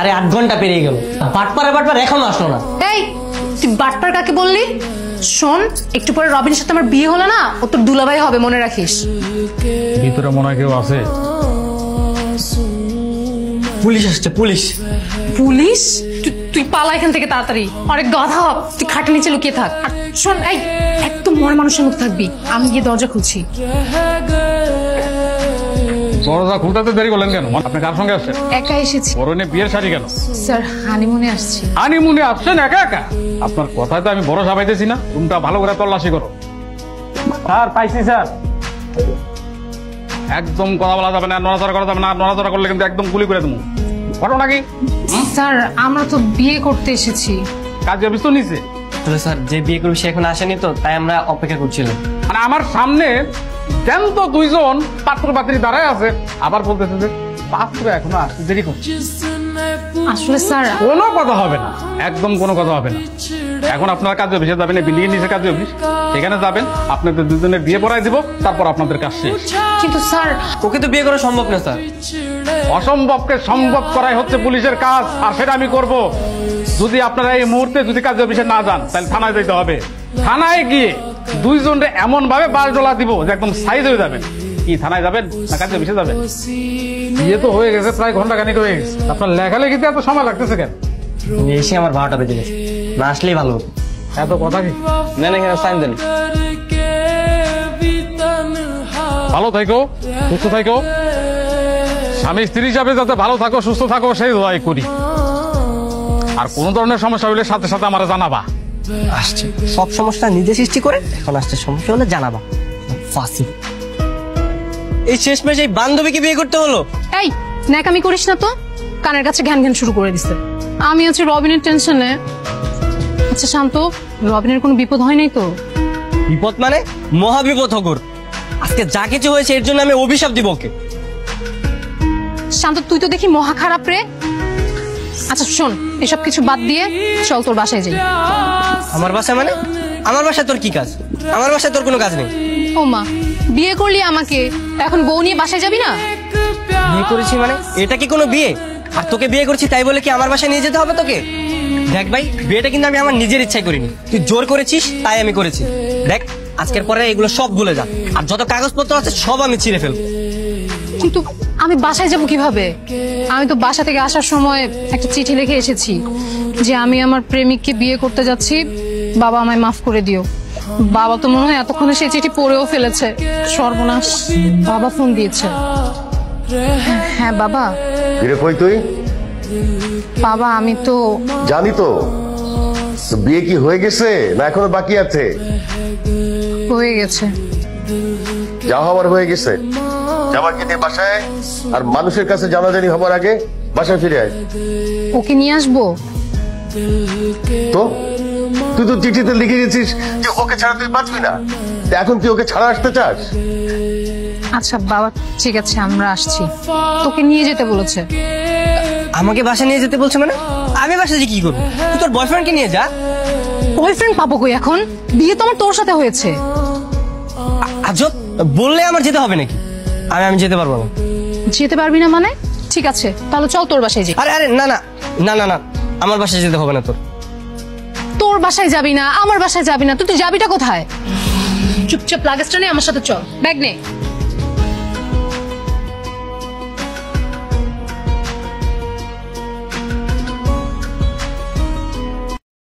আরে 8 ঘন্টা পেরিয়ে গেল, বাটপার এখনো আসলো না। এই তুই বাটপার কাকে বললি? শোন, একটু পরে রবিনের সাথে আমার বিয়ে হলো না, ও তোর দুলাভাই হবে, মনে রাখিস। ভিতরে মনে হয় কেউ আছে। পুলিশ আসছে, পুলিশ। পুলিশ? তুই পালা এখান থেকে তাড়াতাড়ি, অনেক গাধা হব, তুই খাটের নিচে লুকিয়ে থাক। আর শোন, এই একদম মরা মানুষের মুখ থাকবি, আমি গিয়ে দরজা খুলছি। দরজা খুলতে দেরি করলেন কেন? আপনি কার সঙ্গে আসছেন? একা এসেছি পরনে বিয়ের শাড়ি কেন? স্যার, হানিমুনে আসছি। হানিমুনে আসছেন একা একা? আপনার কথায় তো আমি ভরসা পাইতেছি না। রুমটা ভালো করে তল্লাশি করো। স্যার পাইছি স্যার। একদম কথা বলা যাবে না, নড়াচড়া করা যাবে না। নড়াচড়া করলে কিন্তু একদম গুলি করে দেবো। ঘটনা কি? স্যার, আমরা তো বিয়ে করতে এসেছি। কাজে অফিস তো নিচে। স্যার, যে বিয়ে করবে সে এখন আসেনি তো, তাই আমরা অপেক্ষা করছিলাম। মানে আমার সামনে জ্যান্ত দুইজন পাত্র পাত্রী দাঁড়ায় আছে, আবার বলতেছে যে পাত্র এখনো আসতে দেরি করছে। আসলে স্যার, কোনো কথা হবে না, একদম কোনো কথা হবে না। এখন আপনার কাজে অফিসে যাবেন, বিল্ডিং এর নিচে কাজে অফিস, সেখানে যাবেন। আপনাদের দুজনের বিয়ে পড়ায় দিব, তারপর আপনাদের কাজ শেষ। কিন্তু স্যার, ওকে তো বিয়ে করা সম্ভব না স্যার। অসম্ভবকে সম্ভব করাই হচ্ছে পুলিশের কাজ, আর সেটা আমি করব। যদি আপনারা এই মুহূর্তে যদি কাজে অফিসে না যান, তাহলে থানায় যেতে হবে। থানায় গিয়ে দুইজনকে এমন ভাবে বাস ডলা দিব যে একদম সাইজ হয়ে যাবেন। কি থানায় যাবেন না কাজে অফিসে যাবেন? বিয়ে তো হয়ে গেছে, প্রায় ঘন্টা খানিক হয়ে গেছে। আপনার লেখালেখিতে এত সময় লাগতেছে কেন? এসে আমার 12টা বেজে গেছে, না আসলেই ভালো হতো। এত কথা কি? না না, এখানে সাইন দেন। ভালো থাকো, সুস্থ থাকো। স্বামী স্ত্রী হিসাবে যাতে ভালো থাকো, সুস্থ থাকো, সেই দোয়াই করি। আর কোন ধরনের সমস্যা হলে সাথে সাথে আমার জানাবা। আসছে সব সমস্যা নিজে সৃষ্টি করে, এখন আসছে সমস্যা হলে জানাবা। ফাঁসি। এই শেষমেশ এই বান্ধবীকে বিয়ে করতে হলো। এই ন্যাকামি করিস না তো, কানের কাছে ঘ্যান ঘ্যান শুরু করে দিছে। আমি আছি রবিনের টেনশনে। আচ্ছা শান্ত, রবিনের কোনো বিপদ হয় নাই তো? বিপদ মানে মহা বিপদ হগর। আজকে যা কিছু হয়েছে এর জন্য আমি অভিশাপ দিব ওকে। শান্ত, তুই তো দেখি মহা খারাপ রে। আচ্ছা শোন, এসব কিছু বাদ দিয়ে চল তোর বাসায় যাই। আমার বাসায় মানে? আমার বাসায় তোর কি কাজ? আমার বাসায় তোর কোনো কাজ নেই। ও মা, বিয়ে করলি আমাকে, এখন বউ নিয়ে বাসায় যাবি না? বিয়ে করেছি মানে এটা কি কোনো বিয়ে? আর তোকে বিয়ে করছি তাই বলে কি আমার বাসায় নিয়ে যেতে হবে তোকে? দেখ ভাই, বিয়েটা কিন্তু আমি আমার নিজের ইচ্ছায় করিনি, তুই জোর করেছিস তাই আমি করেছি। দেখ, আজকের পরে এগুলো সব ভুলে যা, আর যত কাগজপত্র আছে সব আমি ছিঁড়ে ফেলবো। কিন্তু আমি বাসায় যাব কিভাবে? আমি তো বাসা থেকে আসার সময় একটা চিঠি লিখে এসেছি যে আমি আমার প্রেমিককে বিয়ে করতে যাচ্ছি, বাবা আমায় মাফ করে দিও। বাবা তো মনে হয় এতক্ষণে সেই চিঠি পড়েও ফেলেছে। সর্বনাশ, বাবা ফোন দিয়েছে। হ্যাঁ বাবা। ফিরে কই তুই? বাবা আমি তো জানি তো, বিয়ে কি হয়ে গেছে না এখনো বাকি আছে? হয়ে গেছে। যা হবার হয়ে গেছে, জামাকে নিয়ে বাসায়, আর মানুষের কাছে জানাজানি হবার আগে বাসায় ফিরে আয়। ওকে নিয়ে আসবো তো তুই তো চিঠিতে লিখে গেছিস যে ওকে ছাড়া তুই বাঁচবি না, এখন তুই ওকে ছাড়া আসতে চাস? আচ্ছা বাবা ঠিক আছে, আমরা আসছি। তোকে নিয়ে যেতে বলেছে। আমাকে বাসা নিয়ে যেতে বলছে মানে? আমি বাসা যে কি করবো? তুই তোর বয়ফ্রেন্ডকে নিয়ে যা। বয়ফ্রেন্ড পাবো কই এখন? বিয়ে তো আমার তোর সাথে হয়েছে। আজব, বললে আমার যেতে হবে নাকি? আমি যেতে পারবো না। যেতে পারবি না মানে? ঠিক আছে তাহলে চল তোর বাসায় যাই। আরে আরে না না না না না, আমার বাসায় যেতে হবে না। তোর বাসায় যাবি না, আমার বাসায় যাবি না, তুই যাবিটা কোথায়? চুপচাপ লাগেজটা নে, আমার সাথে চল, ব্যাগ নে।